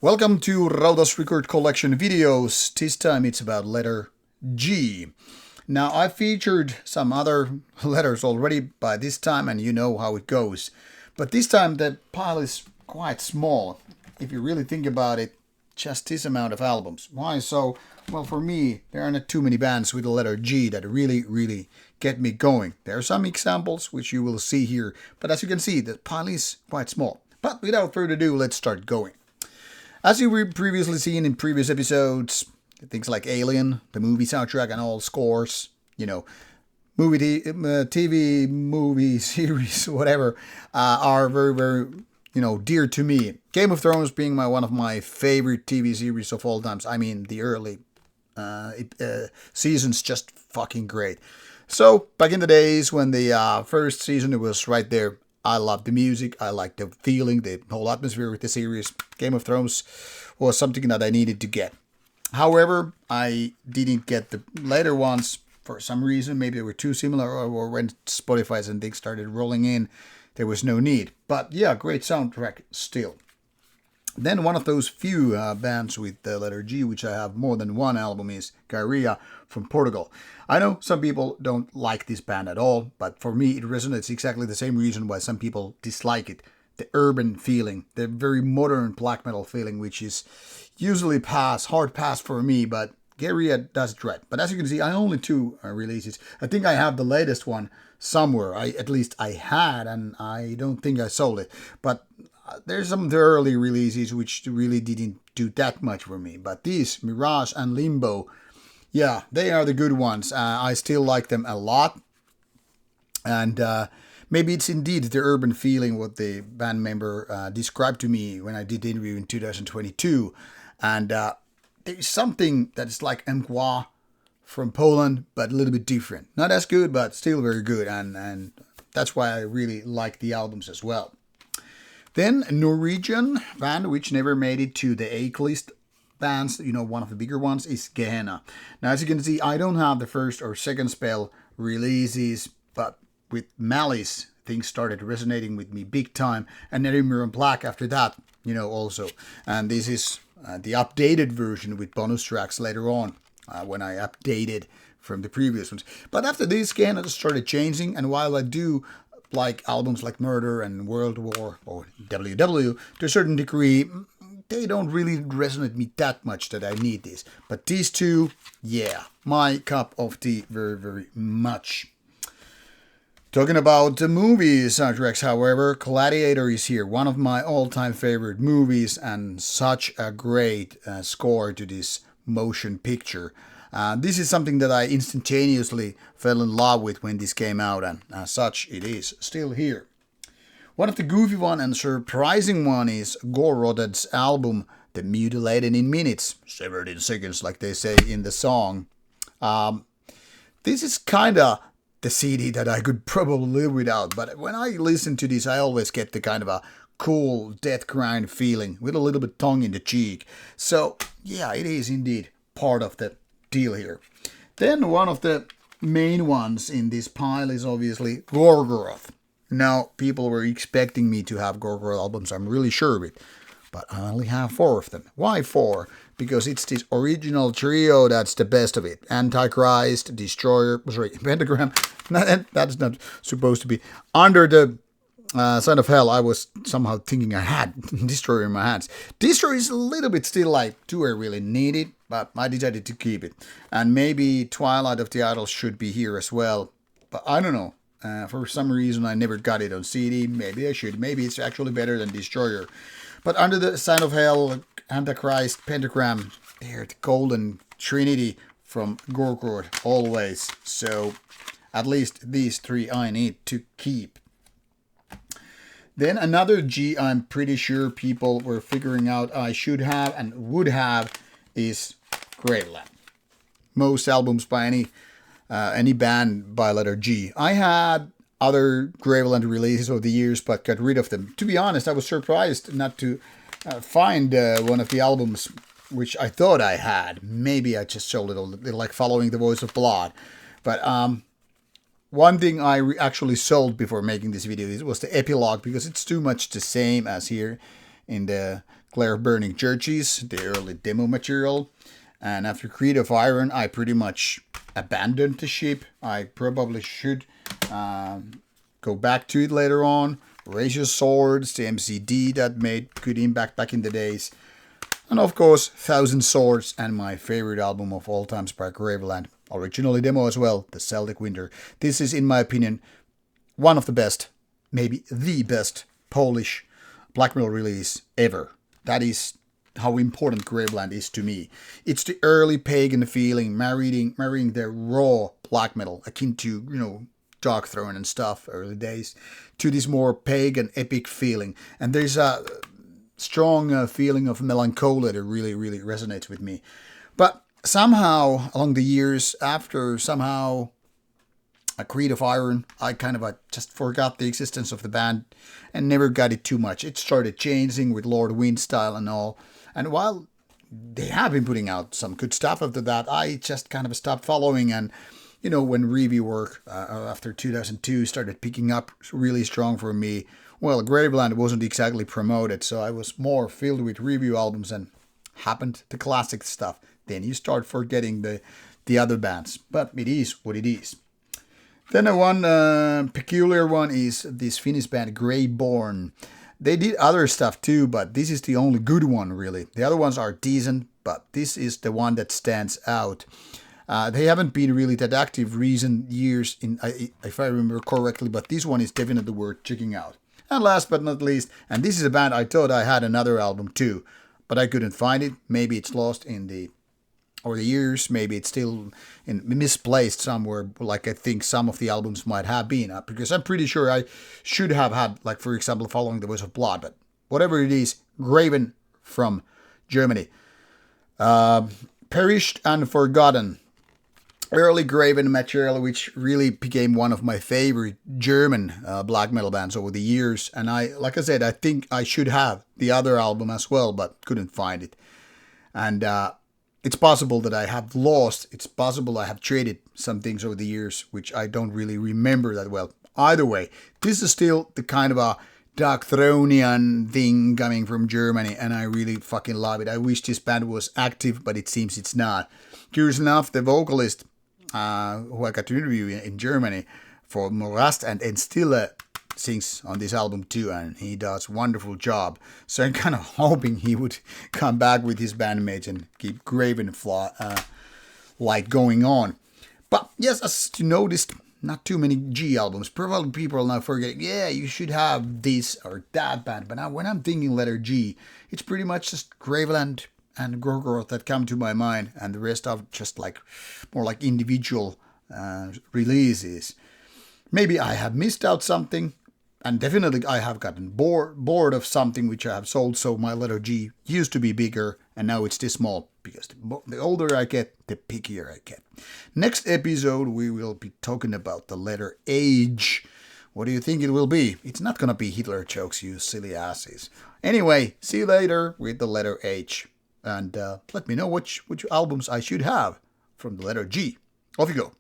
Welcome to Rauta's record collection videos. This time it's about letter G. Now I featured some other letters already by this time and you know how it goes. But this time the pile is quite small. If you really think about it, just this amount of albums. Why so? Well, for me, there are not too many bands with the letter G that really get me going. There are some examples which you will see here, but as you can see, the pile is quite small. But without further ado, let's start going. As you previously seen in previous episodes, things like Alien, the movie soundtrack and all scores, TV, movie series, whatever, are very, dear to me. Game of Thrones being one of my favorite TV series of all times. I mean, the early seasons just fucking great. So, back in the days when the first season it was right there, I loved the music, I liked the feeling, the whole atmosphere with the series. Game of Thrones was something that I needed to get. However, I didn't get the later ones for some reason. Maybe they were too similar, or when Spotify and things started rolling in, there was no need. But yeah, great soundtrack still. Then one of those few bands with the letter G, which I have more than one album, is Garia from Portugal. I know some people don't like this band at all, but for me it resonates exactly the same reason why some people dislike it. The urban feeling, the very modern black metal feeling, which is usually hard pass for me, but Garia does it right. But as you can see, I only two releases. I think I have the latest one somewhere. At least I had, and I don't think I sold it. But there's some of the early releases which really didn't do that much for me. But these, Mirage and Limbo, yeah, they are the good ones. I still like them a lot. And maybe it's indeed the urban feeling what the band member described to me when I did the interview in 2022. And there's something that is like Mgła from Poland, but a little bit different. Not as good, but still very good. And that's why I really like the albums as well. Then Norwegian band, which never made it to the A-list bands, one of the bigger ones, is Gehenna. Now, as you can see, I don't have the first or second spell releases, but with Malice, things started resonating with me big time, and Nerimir and Black after that, also. And this is the updated version with bonus tracks later on, when I updated from the previous ones. But after this, Gehenna just started changing, and while I do like albums like Murder and World War or WW to a certain degree, they don't really resonate me that much that I need this. But these two, yeah, my cup of tea very much. Talking about the movie soundtracks, however, Gladiator is here, one of my all-time favorite movies and such a great score to this motion picture. This is something that I instantaneously fell in love with when this came out, and as such it is still here. One of the goofy one and surprising one is Gorroed's album, The Mutilated in Minutes, severed in seconds like they say in the song. This is kinda the CD that I could probably live without, but when I listen to this I always get the kind of a cool death grind feeling with a little bit tongue in the cheek. So yeah, it is indeed part of the deal here. Then one of the main ones in this pile is obviously Gorroed. Now, people were expecting me to have Gorroed albums, I'm really sure of it, but I only have 4 of them. Why 4? Because it's this original trio that's the best of it. Antichrist, Destroyer, Pentagram, that's not supposed to be. Under the Sign of Hell, I was somehow thinking I had Destroyer in my hands. Destroyer is a little bit still like, do I really need it? But I decided to keep it. And maybe Twilight of the Idols should be here as well. But I don't know. For some reason I never got it on CD. Maybe I should. Maybe it's actually better than Destroyer. But Under the Sign of Hell, Antichrist, Pentagram, they're the golden trinity from Gorg always. So at least these 3 I need to keep. Then another G I'm pretty sure people were figuring out I should have and would have is Graveland. Most albums by any band by letter G. I had other Graveland releases over the years, but got rid of them. To be honest, I was surprised not to find one of the albums which I thought I had. Maybe I just sold it a little, like Following the Voice of Blood. But one thing I actually sold before making this video was the epilogue, because it's too much the same as here in the Claire Burning Churches, the early demo material. And after Creed of Iron, I pretty much abandoned the ship. I probably should go back to it later on. Razor Swords, the MCD that made good impact back in the days. And of course, Thousand Swords and my favorite album of all times by Graveland. Originally demo as well, the Celtic Winter. This is, in my opinion, one of the best, maybe the best Polish black metal release ever. That is how important Graveland is to me. It's the early pagan feeling, marrying the raw black metal, akin to, Dark Throne and stuff, early days, to this more pagan epic feeling. And there's a strong feeling of melancholy that really, really resonates with me. But somehow, along the years, after somehow a Creed of Iron, I kind of just forgot the existence of the band and never got it too much. It started changing with Lord Windstyle and all. And while they have been putting out some good stuff after that, I just kind of stopped following. And, when review work after 2002 started picking up really strong for me, well, Graveland wasn't exactly promoted, so I was more filled with review albums and happened to classic stuff. Then you start forgetting the other bands. But it is what it is. Then one peculiar one is this Finnish band Greyborn. They did other stuff too, but this is the only good one, really. The other ones are decent, but this is the one that stands out. They haven't been really that active recent years, if I remember correctly, but this one is definitely worth checking out. And last but not least, and this is a band I thought I had another album too, but I couldn't find it. Maybe it's lost in the years, maybe it's still misplaced somewhere, like I think some of the albums might have been, because I'm pretty sure I should have had, like, for example, Following the Voice of Blood, but whatever it is, Graven from Germany. Perished and Forgotten. Early Graven material, which really became one of my favorite German black metal bands over the years. And like I said, I think I should have the other album as well, but couldn't find it. And it's possible that I have lost. It's possible I have traded some things over the years, which I don't really remember that well. Either way, this is still the kind of a Dark Thronian thing coming from Germany, and I really fucking love it. I wish this band was active, but it seems it's not. Curious enough, the vocalist who I got to interview in Germany for Morast and Stille sings on this album too, and he does a wonderful job. So I'm kind of hoping he would come back with his bandmates and keep Graven like going on. But yes, as you noticed, not too many G albums. Probably people now forget, yeah, you should have this or that band. But now when I'm thinking letter G, it's pretty much just Graveland and Gorroed that come to my mind, and the rest are just like more like individual releases. Maybe I have missed out something, and definitely I have gotten bored of something which I have sold, so my letter G used to be bigger, and now it's this small, because the older I get, the pickier I get. Next episode, we will be talking about the letter H. What do you think it will be? It's not gonna be Hitler jokes, you silly asses. Anyway, see you later with the letter H. And let me know which albums I should have from the letter G. Off you go.